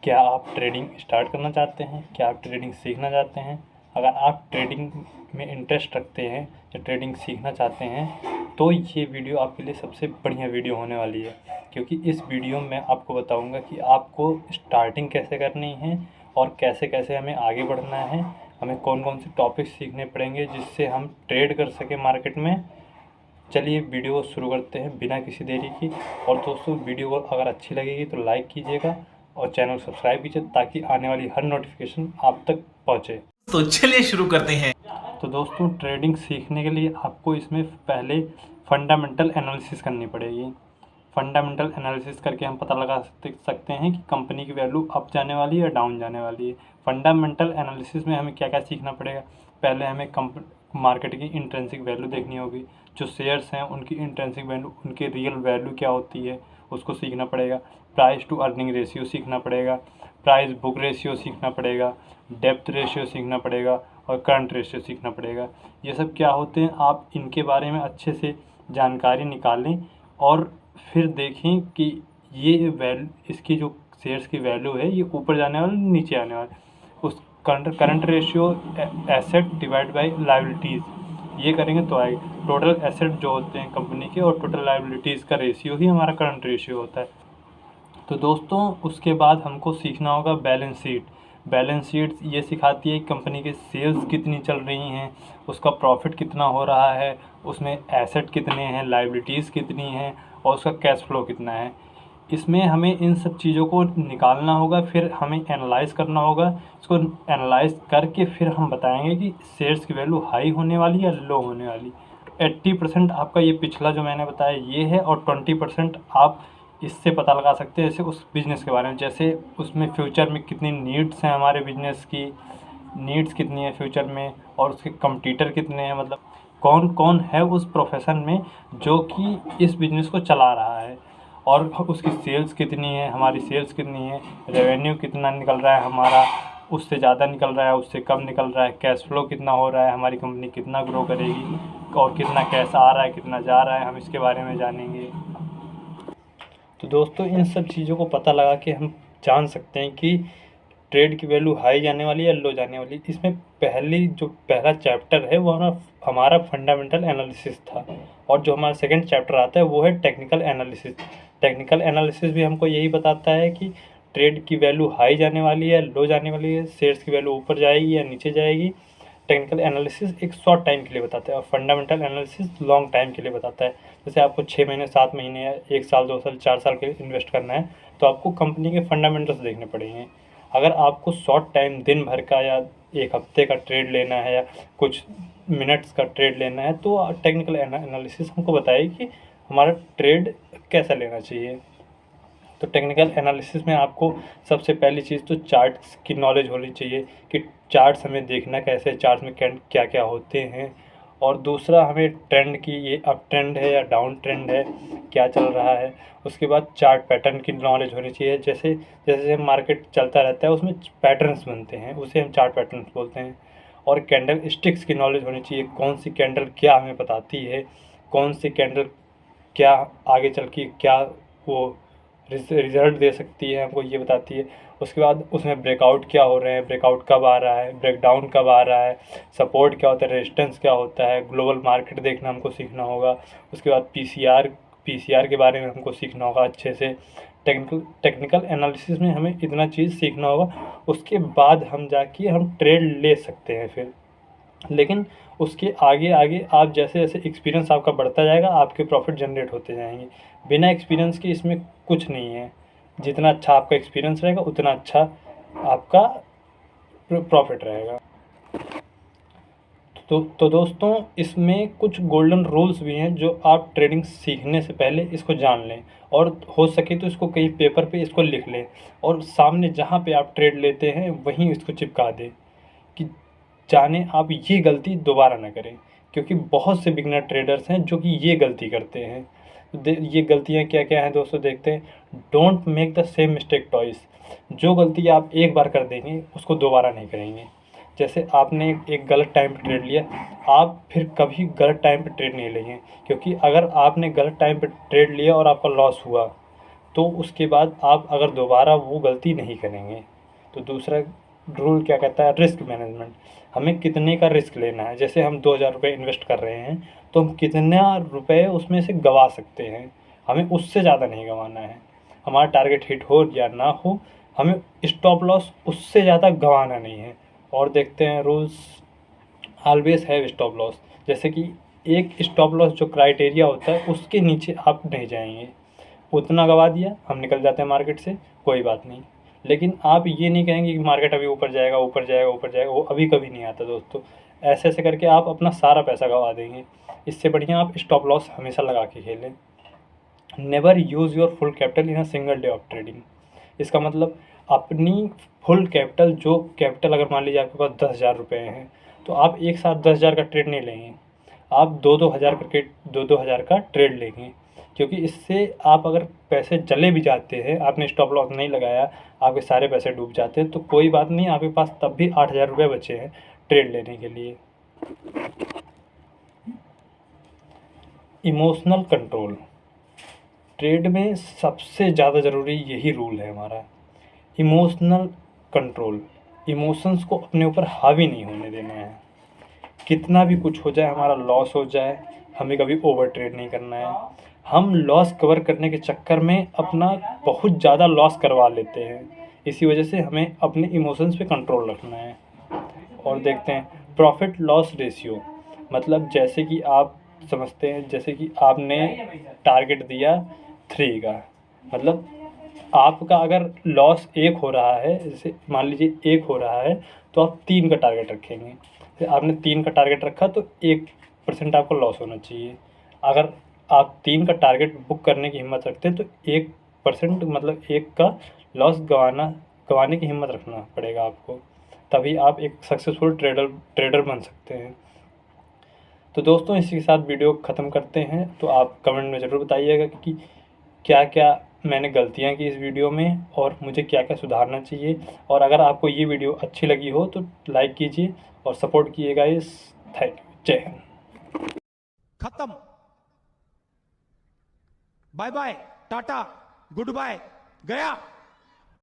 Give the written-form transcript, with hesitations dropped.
क्या आप trading start करना चाहते हैं? क्या आप ट्रेडिंग सीखना चाहते हैं? अगर आप ट्रेडिंग में इंटरेस्ट रखते हैं या ट्रेडिंग सीखना चाहते हैं तो ये वीडियो आपके लिए सबसे बढ़िया वीडियो होने वाली है, क्योंकि इस वीडियो में आपको बताऊंगा कि आपको स्टार्टिंग कैसे करनी है और कैसे कैसे हमें आगे बढ़ना है, हमें कौन कौन से टॉपिक सीखने पड़ेंगे जिससे हम ट्रेड कर सकें मार्केट में। चलिए वीडियो को शुरू करते हैं बिना किसी देरी की। और दोस्तों, वीडियो को अगर अच्छी लगेगी तो लाइक कीजिएगा और चैनल सब्सक्राइब कीजिए ताकि आने वाली हर नोटिफिकेशन आप तक पहुंचे। तो चलिए शुरू करते हैं। तो दोस्तों, ट्रेडिंग सीखने के लिए आपको इसमें पहले फंडामेंटल एनालिसिस करनी पड़ेगी। फंडामेंटल एनालिसिस करके हम पता लगा सकते हैं कि कंपनी की वैल्यू अप जाने वाली है या डाउन जाने वाली है। फंडामेंटल एनालिसिस में हमें क्या क्या सीखना पड़ेगा? पहले हमें मार्केट की इंट्रिंसिक वैल्यू देखनी होगी। जो शेयर्स हैं उनकी इंट्रिंसिक वैल्यू, उनकी रियल वैल्यू क्या होती है उसको सीखना पड़ेगा। प्राइस टू अर्निंग रेशियो सीखना पड़ेगा, प्राइस बुक रेशियो सीखना पड़ेगा, डेप्थ रेशियो सीखना पड़ेगा और करंट रेशियो सीखना पड़ेगा। ये सब क्या होते हैं, आप इनके बारे में अच्छे से जानकारी निकालें और फिर देखें कि ये इसकी जो शेयर्स की वैल्यू है ये ऊपर जाने वाली नीचे आने वाली। उस current ratio asset divide by liabilities, ये करेंगे तो आएगी। टोटल एसेट जो होते हैं कंपनी के और टोटल लायबिलिटीज़ का रेशियो ही हमारा करंट रेशियो होता है। तो दोस्तों, उसके बाद हमको सीखना होगा बैलेंस शीट। बैलेंस शीट ये सिखाती है कि कंपनी के सेल्स कितनी चल रही हैं, उसका प्रॉफिट कितना हो रहा है, उसमें एसेट कितने हैं, लायबिलिटीज़ कितनी हैं और उसका कैश फ्लो कितना है। इसमें हमें इन सब चीज़ों को निकालना होगा, फिर हमें एनालाइज़ करना होगा। इसको एनालाइज़ करके फिर हम बताएंगे कि शेयर्स की वैल्यू हाई होने वाली या लो होने वाली। 80% आपका ये पिछला जो मैंने बताया ये है और 20% आप इससे पता लगा सकते हैं जैसे उस बिज़नेस के बारे में, जैसे उसमें फ्यूचर में कितनी नीड्स हैं, हमारे बिजनेस की नीड्स कितनी है फ्यूचर में, और उसके कंपटीटर कितने हैं, मतलब कौन कौन है उस प्रोफेशन में जो कि इस बिज़नेस को चला रहा है, और उसकी सेल्स कितनी है, हमारी सेल्स कितनी है, रेवेन्यू कितना निकल रहा है हमारा, उससे ज़्यादा निकल रहा है, उससे कम निकल रहा है, कैश फ्लो कितना हो रहा है, हमारी कंपनी कितना ग्रो करेगी और कितना कैश आ रहा है, कितना जा रहा है, हम इसके बारे में जानेंगे। तो दोस्तों, इन सब चीज़ों को पता लगा के हम जान सकते हैं कि ट्रेड की वैल्यू हाई जाने वाली है या लो जाने वाली। इसमें पहला चैप्टर है वो हमारा फंडामेंटल एनालिसिस था, और जो हमारा सेकंड चैप्टर आता है वो है टेक्निकल एनालिसिस। टेक्निकल एनालिसिस भी हमको यही बताता है कि ट्रेड की वैल्यू हाई जाने वाली है, लो जाने वाली है, शेयर्स की वैल्यू ऊपर जाएगी या नीचे जाएगी। टेक्निकल एनालिसिस एक शॉर्ट टाइम के लिए बताता है और फंडामेंटल एनालिसिस लॉन्ग टाइम के लिए बताता है। जैसे आपको 6 महीने, 7 महीने या 1 साल, 2 साल, 4 साल के लिए इन्वेस्ट करना है तो आपको कंपनी के फंडामेंटल्स देखने पड़ेंगे। अगर आपको शॉर्ट टाइम दिन भर का या 1 हफ्ते का ट्रेड लेना है या कुछ मिनट्स का ट्रेड लेना है तो टेक्निकल एनालिसिस हमको बताएगी कि हमारा ट्रेड कैसा लेना चाहिए। तो टेक्निकल एनालिसिस में आपको सबसे पहली चीज़ तो चार्ट्स की नॉलेज होनी चाहिए कि चार्ट्स हमें देखना कैसे, चार्ट्स में क्या क्या होते हैं, और दूसरा हमें ट्रेंड की, ये अप ट्रेंड है या डाउन ट्रेंड है, क्या चल रहा है। उसके बाद चार्ट पैटर्न की नॉलेज होनी चाहिए। जैसे जैसे मार्केट चलता रहता है उसमें पैटर्न्स बनते हैं, उसे हम चार्ट पैटर्न्स बोलते हैं। और कैंडल स्टिक्स की नॉलेज होनी चाहिए, कौन सी कैंडल क्या हमें बताती है, कौन सी कैंडल क्या आगे चल के क्या वो रिजल्ट दे सकती है, हमको ये बताती है। उसके बाद उसमें ब्रेकआउट क्या हो रहे हैं, ब्रेकआउट कब आ रहा है, ब्रेकडाउन कब आ रहा है, सपोर्ट क्या होता है, रेजिस्टेंस क्या होता है, ग्लोबल मार्केट देखना हमको सीखना होगा। उसके बाद पीसीआर के बारे में हमको सीखना होगा अच्छे से। टेक्निकल एनालिसिस में हमें इतना चीज़ सीखना होगा, उसके बाद हम जाके हम ट्रेड ले सकते हैं फिर। लेकिन उसके आगे आगे आप जैसे जैसे एक्सपीरियंस आपका बढ़ता जाएगा आपके प्रॉफिट जनरेट होते जाएंगे। बिना एक्सपीरियंस के इसमें कुछ नहीं है। जितना अच्छा आपका एक्सपीरियंस रहेगा उतना अच्छा आपका प्रॉफिट रहेगा। तो दोस्तों, इसमें कुछ गोल्डन रूल्स भी हैं जो आप ट्रेडिंग सीखने से पहले इसको जान लें, और हो सके तो इसको कहीं पेपर पे इसको लिख लें और सामने जहाँ पे आप ट्रेड लेते हैं वहीं इसको चिपका दें कि जाने आप ये गलती दोबारा ना करें। क्योंकि बहुत से बिगनर ट्रेडर्स हैं जो कि ये गलती करते हैं। ये गलतियाँ क्या क्या हैं दोस्तों, देखते हैं। Don't make the same mistake twice. जो गलती आप एक बार कर देंगे उसको दोबारा नहीं करेंगे। जैसे आपने एक गलत टाइम पे ट्रेड लिया, आप फिर कभी गलत टाइम पे ट्रेड नहीं लेंगे, क्योंकि अगर आपने गलत टाइम पे ट्रेड लिया और आपका लॉस हुआ तो उसके बाद आप अगर दोबारा वो गलती नहीं करेंगे। तो दूसरा रूल क्या कहता है, रिस्क मैनेजमेंट। हमें कितने का रिस्क लेना है, जैसे हम 2000 रुपये इन्वेस्ट कर रहे हैं तो हम कितना रुपये उसमें से गंवा सकते हैं, हमें उससे ज़्यादा नहीं गंवाना है। हमारा टारगेट हिट हो या ना हो, हमें स्टॉप लॉस उससे ज़्यादा गंवाना नहीं है। और देखते हैं rules, always have stop loss. जैसे कि एक स्टॉप लॉस जो क्राइटेरिया होता है उसके नीचे आप नहीं जाएंगे। उतना गवा दिया, हम निकल जाते हैं मार्केट से, कोई बात नहीं। लेकिन आप ये नहीं कहेंगे कि मार्केट अभी ऊपर जाएगा ऊपर जाएगा ऊपर जाएगा, वो अभी कभी नहीं आता दोस्तों। ऐसे ऐसे करके आप अपना सारा पैसा गवा देंगे। इससे बढ़िया आप स्टॉप लॉस हमेशा लगा के खेलें। Never use your full capital in a single day of trading. इसका मतलब अपनी फुल कैपिटल, जो कैपिटल अगर मान लीजिए आपके पास 10,000 रुपये हैं तो आप एक साथ 10,000 का ट्रेड नहीं लेंगे, आप 2-2 हज़ार करके 2-2 हज़ार का ट्रेड लेंगे। क्योंकि इससे आप अगर पैसे चले भी जाते हैं, आपने स्टॉप लॉस नहीं लगाया, आपके सारे पैसे डूब जाते हैं, तो कोई बात नहीं, आपके पास तब भी 8,000 रुपये बचे हैं ट्रेड लेने के लिए। इमोशनल कंट्रोल, ट्रेड में सबसे ज़्यादा ज़रूरी यही रूल है हमारा, इमोशनल कंट्रोल। इमोशंस को अपने ऊपर हावी नहीं होने देना है। कितना भी कुछ हो जाए, हमारा लॉस हो जाए, हमें कभी ओवर ट्रेड नहीं करना है। हम लॉस कवर करने के चक्कर में अपना बहुत ज़्यादा लॉस करवा लेते हैं, इसी वजह से हमें अपने इमोशंस पे कंट्रोल रखना है। और देखते हैं प्रॉफिट लॉस रेशियो, मतलब जैसे कि आप समझते हैं, जैसे कि आपने टारगेट दिया 3 का, मतलब आपका अगर लॉस 1 हो रहा है, जैसे मान लीजिए 1 हो रहा है, तो आप 3 का टारगेट रखेंगे। फिर आपने 3 का टारगेट रखा तो 1% आपको लॉस होना चाहिए। अगर आप 3 का टारगेट बुक करने की हिम्मत रखते हैं तो 1% मतलब 1 का लॉस गंवाने की हिम्मत रखना पड़ेगा आपको, तभी आप एक सक्सेसफुल ट्रेडर बन सकते हैं। तो दोस्तों इसी के साथ वीडियो ख़त्म करते हैं। तो आप कमेंट में ज़रूर बताइएगा कि क्या क्या मैंने गलतियाँ की इस वीडियो में और मुझे क्या क्या सुधारना चाहिए। और अगर आपको ये वीडियो अच्छी लगी हो तो लाइक कीजिए और सपोर्ट कीजिएगा इस। थैंक यू, जय हिंद। खत्म, bye bye, tata, goodbye, गया।